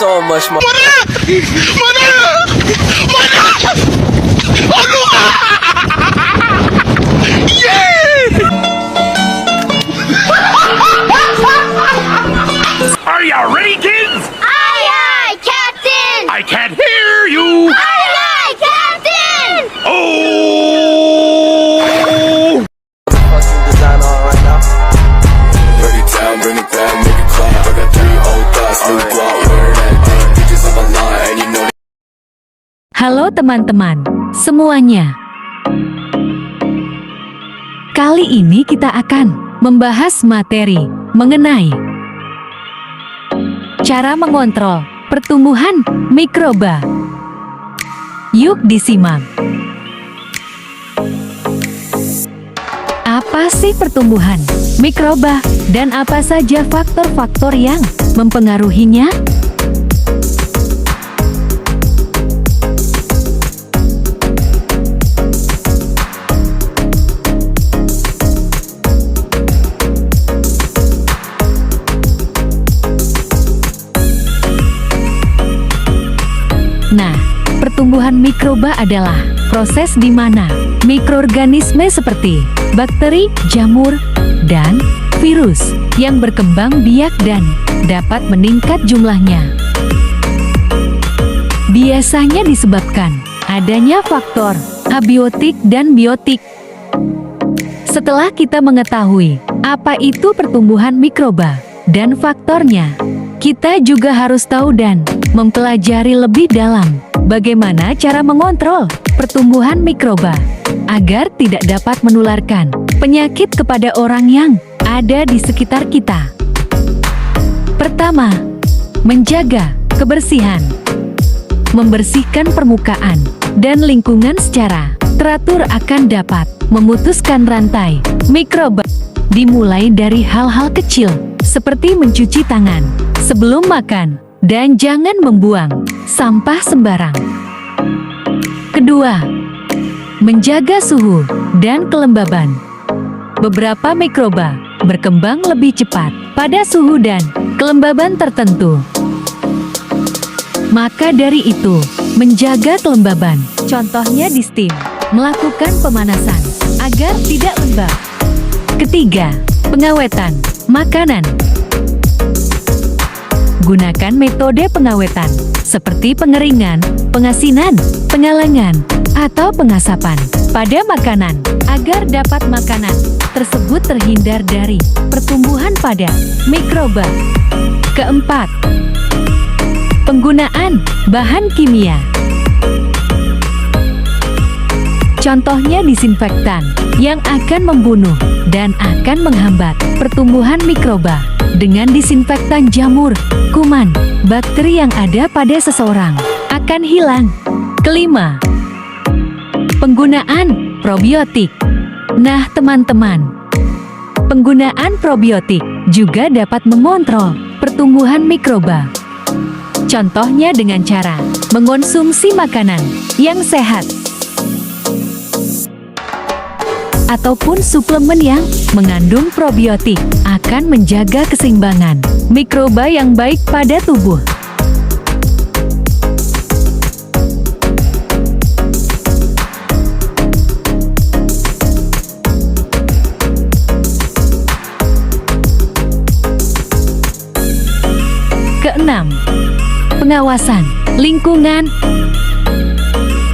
so much more. Are you ready, kids? Aye, aye, Captain! I can't hear you. Aye, aye, Captain! Oh! Fucking design on right now. Break it down, bring it back, make it clap. I got 3 old thoughts, new guap, wear that thing. Bitches on my line, and you know Halo teman-teman, semuanya. Kali ini kita akan membahas materi mengenai cara mengontrol pertumbuhan mikroba. Yuk disimak. Apa sih pertumbuhan mikroba dan apa saja faktor-faktor yang mempengaruhinya? Nah, pertumbuhan mikroba adalah proses di mana mikroorganisme seperti bakteri, jamur, dan virus yang berkembang biak dan dapat meningkat jumlahnya. Biasanya disebabkan adanya faktor abiotik dan biotik. Setelah kita mengetahui apa itu pertumbuhan mikroba dan faktornya, kita juga harus tahu dan mempelajari lebih dalam bagaimana cara mengontrol pertumbuhan mikroba agar tidak dapat menularkan penyakit kepada orang yang ada di sekitar kita. Pertama, menjaga kebersihan. Membersihkan permukaan dan lingkungan secara teratur akan dapat memutuskan rantai mikroba. Dimulai dari hal-hal kecil seperti mencuci tangan sebelum makan dan jangan membuang sampah sembarang. Kedua, menjaga suhu dan kelembaban. Beberapa mikroba berkembang lebih cepat pada suhu dan kelembaban tertentu. Maka dari itu, menjaga kelembaban, contohnya di steam, melakukan pemanasan agar tidak lembab. Ketiga, pengawetan makanan. Gunakan metode pengawetan seperti pengeringan, pengasinan, pengalangan, atau pengasapan pada makanan agar dapat makanan tersebut terhindar dari pertumbuhan pada mikroba. Keempat, penggunaan bahan kimia. Contohnya disinfektan yang akan membunuh dan akan menghambat pertumbuhan mikroba. Dengan disinfektan jamur, kuman, bakteri yang ada pada seseorang akan hilang. Kelima, penggunaan probiotik. Nah teman-teman, penggunaan probiotik juga dapat mengontrol pertumbuhan mikroba. Contohnya dengan cara mengonsumsi makanan yang sehat ataupun suplemen yang mengandung probiotik akan menjaga keseimbangan mikroba yang baik pada tubuh. Keenam, pengawasan lingkungan.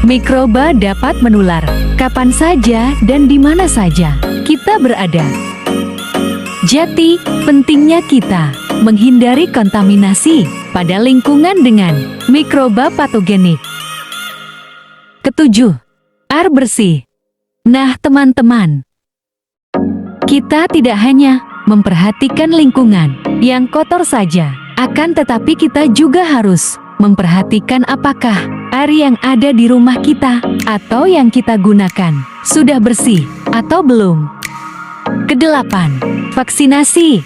Mikroba dapat menular kapan saja dan di mana saja kita berada. Jadi, pentingnya kita menghindari kontaminasi pada lingkungan dengan mikroba patogenik. Ketujuh, air bersih. Nah, teman-teman, kita tidak hanya memperhatikan lingkungan yang kotor saja, akan tetapi kita juga harus memperhatikan apakah air yang ada di rumah kita atau yang kita gunakan sudah bersih atau belum. Kedelapan, vaksinasi.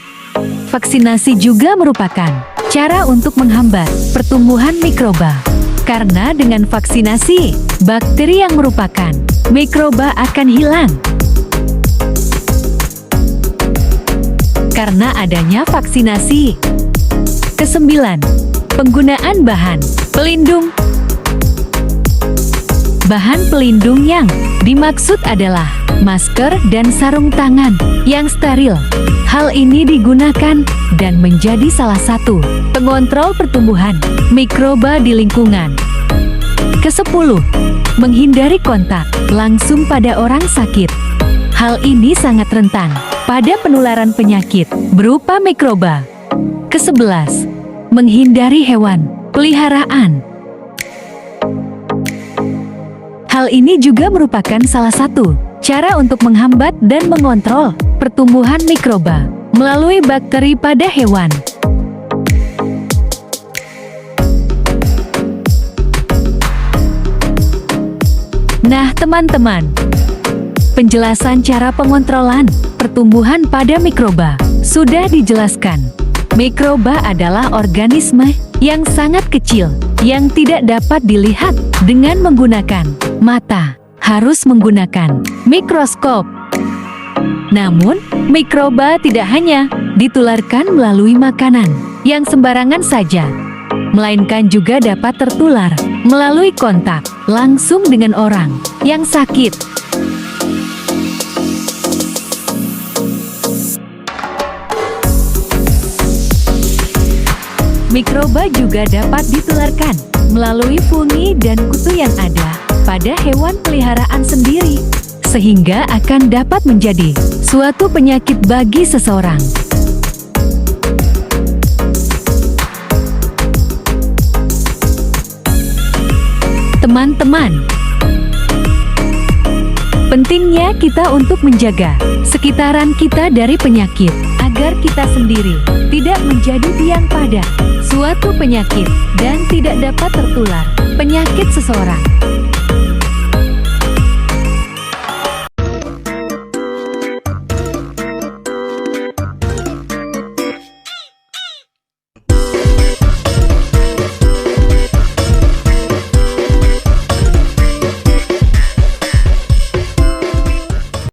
Vaksinasi juga merupakan cara untuk menghambat pertumbuhan mikroba. Karena dengan vaksinasi, bakteri yang merupakan mikroba akan hilang. Karena adanya vaksinasi. Kesembilan, Penggunaan bahan pelindung. Bahan pelindung yang dimaksud adalah masker dan sarung tangan yang steril. Hal ini digunakan dan menjadi salah satu pengontrol pertumbuhan mikroba di lingkungan. Ke-10. Menghindari kontak langsung pada orang sakit. Hal ini sangat rentan pada penularan penyakit berupa mikroba. Ke-11. Menghindari hewan peliharaan. Hal ini juga merupakan salah satu cara untuk menghambat dan mengontrol pertumbuhan mikroba melalui bakteri pada hewan. Nah, teman-teman, penjelasan cara pengontrolan pertumbuhan pada mikroba sudah dijelaskan. Mikroba adalah organisme yang sangat kecil yang tidak dapat dilihat dengan menggunakan mata, harus menggunakan mikroskop. Namun, mikroba tidak hanya ditularkan melalui makanan yang sembarangan saja, melainkan juga dapat tertular melalui kontak langsung dengan orang yang sakit. Mikroba juga dapat ditularkan melalui fungi dan kutu yang ada pada hewan peliharaan sendiri, sehingga akan dapat menjadi suatu penyakit bagi seseorang. Teman-teman, pentingnya kita untuk menjaga sekitaran kita dari penyakit, agar kita sendiri tidak menjadi biang pada suatu penyakit dan tidak dapat tertular penyakit seseorang.